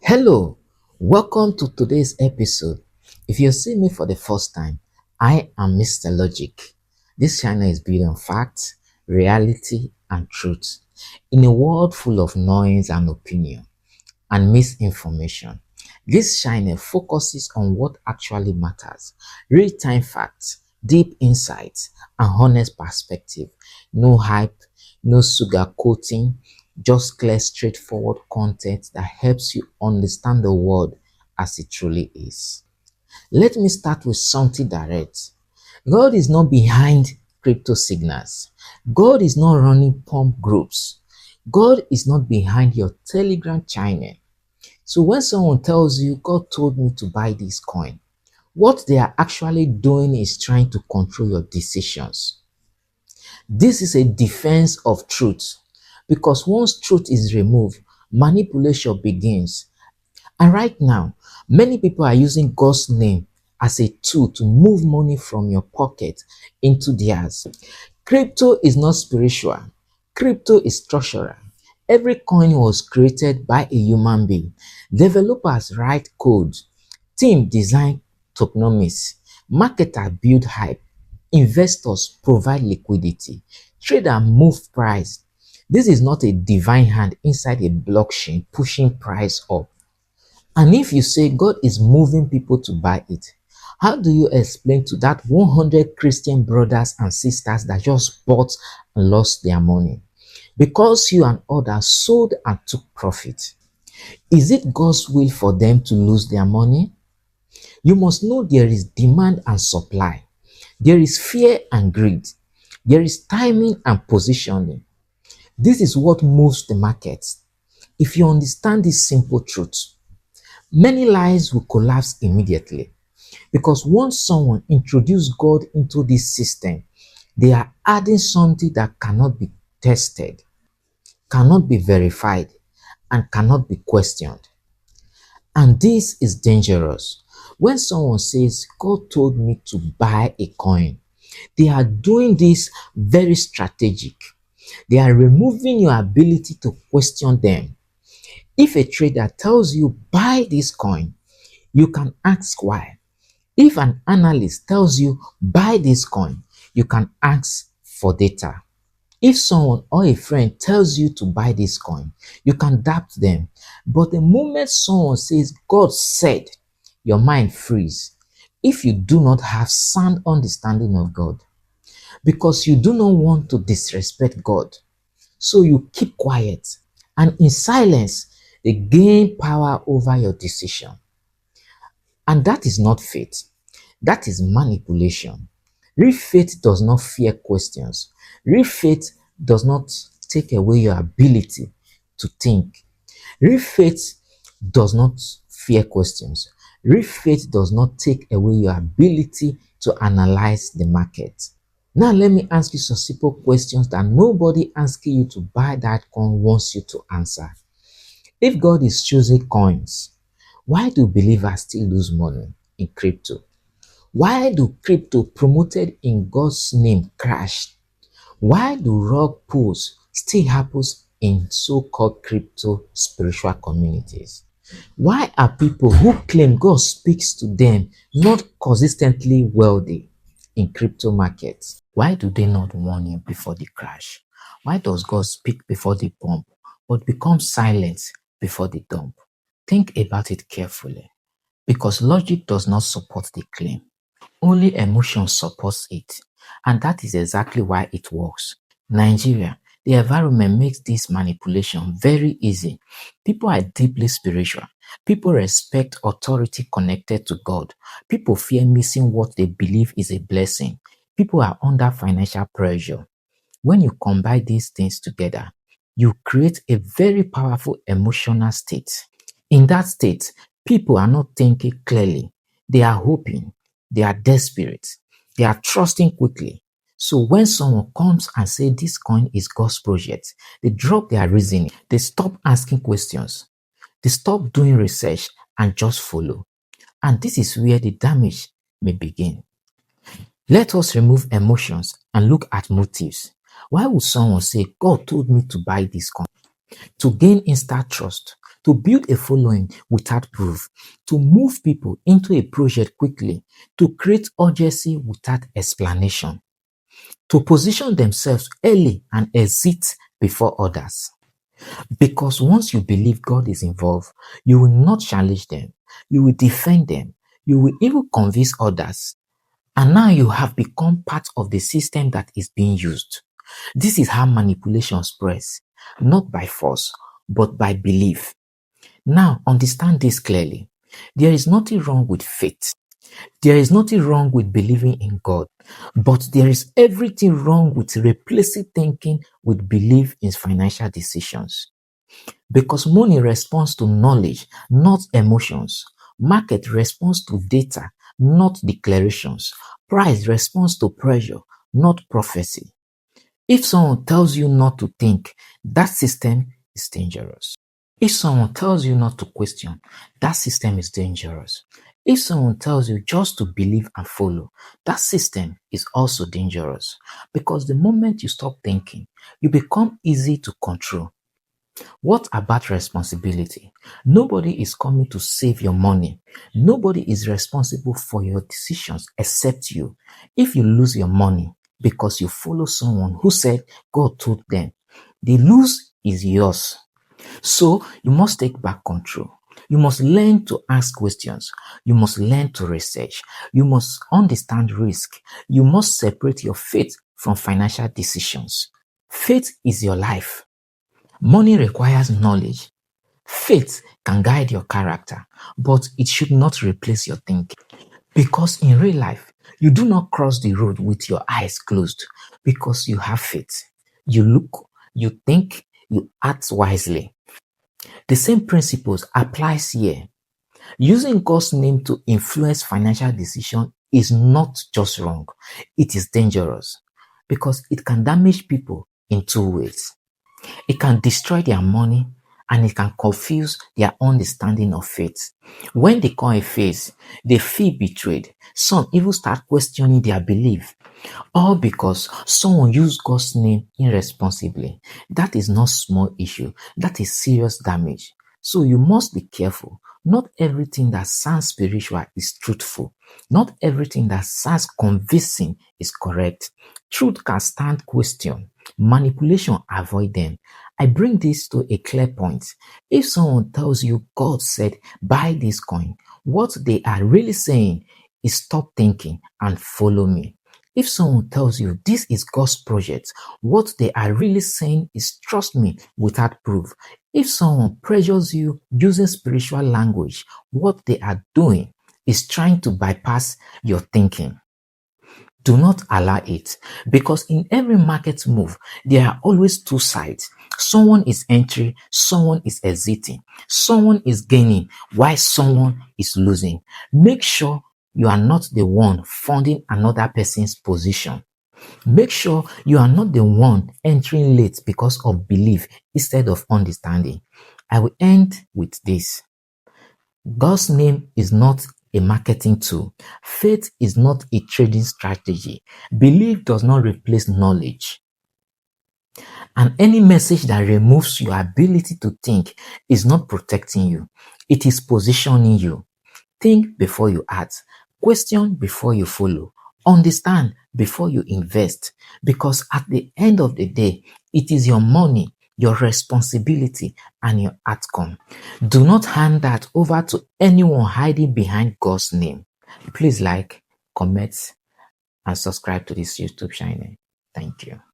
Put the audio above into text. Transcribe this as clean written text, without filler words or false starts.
Hello, welcome to today's episode. If you see me for the first time, I am Mr. Logic. This channel is built on facts, reality, and truth. In a world full of noise and opinion and misinformation, this channel focuses on what actually matters: real-time facts, deep insights, and honest perspective. No hype, no sugarcoating, just clear, straightforward content that helps you understand the world as it truly is. Let me start with something direct. God is not behind crypto signals. God is not running pump groups. God is not behind your Telegram channel. So when someone tells you, God told me to buy this coin, what they are actually doing is trying to control your decisions. This is a defense of truth, because once truth is removed, manipulation begins. And right now, many people are using God's name as a tool to move money from your pocket into theirs. Crypto is not spiritual. Crypto is structural. Every coin was created by a human being. Developers write code. Team design tokenomics. Marketers build hype. Investors provide liquidity. Traders move price. This is not a divine hand inside a blockchain pushing price up. And if you say God is moving people to buy it, how do you explain to that 100 Christian brothers and sisters that just bought and lost their money because you and others sold and took profit? Is it God's will for them to lose their money? You must know there is demand and supply. There is fear and greed. There is timing and positioning. This is what moves the market. If you understand this simple truth, many lies will collapse immediately, because once someone introduces God into this system, they are adding something that cannot be tested, cannot be verified, and cannot be questioned. And this is dangerous. When someone says, God told me to buy a coin, they are doing this very strategic. They are removing your ability to question them. If a trader tells you buy this coin, you can ask why. If an analyst tells you buy this coin, you can ask for data. If someone or a friend tells you to buy this coin, you can doubt them. But the moment someone says God said, your mind freezes if you do not have sound understanding of God, because you do not want to disrespect God. So you keep quiet, and in silence, they gain power over your decision. And that is not faith. That is manipulation. Real faith does not fear questions. Real faith does not take away your ability to think. Real faith does not fear questions. Real faith does not take away your ability to analyze the market. Now, let me ask you some simple questions that nobody asking you to buy that coin wants you to answer. If God is choosing coins, why do believers still lose money in crypto? Why do crypto promoted in God's name crash? Why do rug pulls still happens in so-called crypto spiritual communities? Why are people who claim God speaks to them not consistently wealthy in crypto markets? Why do they not warn you before the crash? Why does God speak before the pump but become silent before the dump? Think about it carefully, because logic does not support the claim. Only emotion supports it, and that is exactly why it works. Nigeria, the environment makes this manipulation very easy. People are deeply spiritual. People respect authority connected to God. People fear missing what they believe is a blessing. People are under financial pressure. When you combine these things together, you create a very powerful emotional state. In that state, people are not thinking clearly. They are hoping. They are desperate. They are trusting quickly. So when someone comes and says this coin is God's project, they drop their reasoning. They stop asking questions. They stop doing research and just follow. And this is where the damage may begin. Let us remove emotions and look at motives. Why would someone say, God told me to buy this coin? To gain instant trust, to build a following without proof, to move people into a project quickly, to create urgency without explanation, to position themselves early and exit before others. Because once you believe God is involved, you will not challenge them, you will defend them, you will even convince others. And now you have become part of the system that is being used. This is how manipulation spreads, not by force, but by belief. Now, understand this clearly. There is nothing wrong with faith. There is nothing wrong with believing in God, but there is everything wrong with replacing thinking with belief in financial decisions. Because money responds to knowledge, not emotions. Market responds to data, not declarations. Price responds to pressure, not prophecy. If someone tells you not to think, that system is dangerous. If someone tells you not to question, that system is dangerous. If someone tells you just to believe and follow, that system is also dangerous. Because the moment you stop thinking, you become easy to control. What about responsibility? Nobody is coming to save your money. Nobody is responsible for your decisions except you. If you lose your money because you follow someone who said God told them, the lose is yours. So you must take back control. You must learn to ask questions. You must learn to research. You must understand risk. You must separate your faith from financial decisions. Faith is your life. Money requires knowledge. Faith can guide your character, but it should not replace your thinking. Because in real life, you do not cross the road with your eyes closed because you have faith. You look, you think, you act wisely. The same principles applies here. Using God's name to influence financial decision is not just wrong, it is dangerous because it can damage people in two ways. It can destroy their money and it can confuse their understanding of faith. When they call a faith, they feel betrayed. Some even start questioning their belief, all because someone used God's name irresponsibly. That is not small issue. That is serious damage. So you must be careful. Not everything that sounds spiritual is truthful. Not everything that sounds convincing is correct. Truth can stand question. Manipulation, avoid them. I bring this to a clear point. If someone tells you God said, buy this coin, what they are really saying is stop thinking and follow me. If someone tells you this is God's project, what they are really saying is trust me without proof. If someone pressures you using spiritual language, what they are doing is trying to bypass your thinking. Do not allow it, because in every market move, there are always two sides. Someone is entering, someone is exiting, someone is gaining while someone is losing. Make sure you are not the one funding another person's position. Make sure you are not the one entering late because of belief instead of understanding. I will end with this. God's name is not a marketing tool. Faith is not a trading strategy. Belief does not replace knowledge. And any message that removes your ability to think is not protecting you. It is positioning you. Think before you act. Question before you follow. Understand before you invest. Because at the end of the day, it is your money, your responsibility, and your outcome. Do not hand that over to anyone hiding behind God's name. Please like, comment, and subscribe to this YouTube channel. Thank you.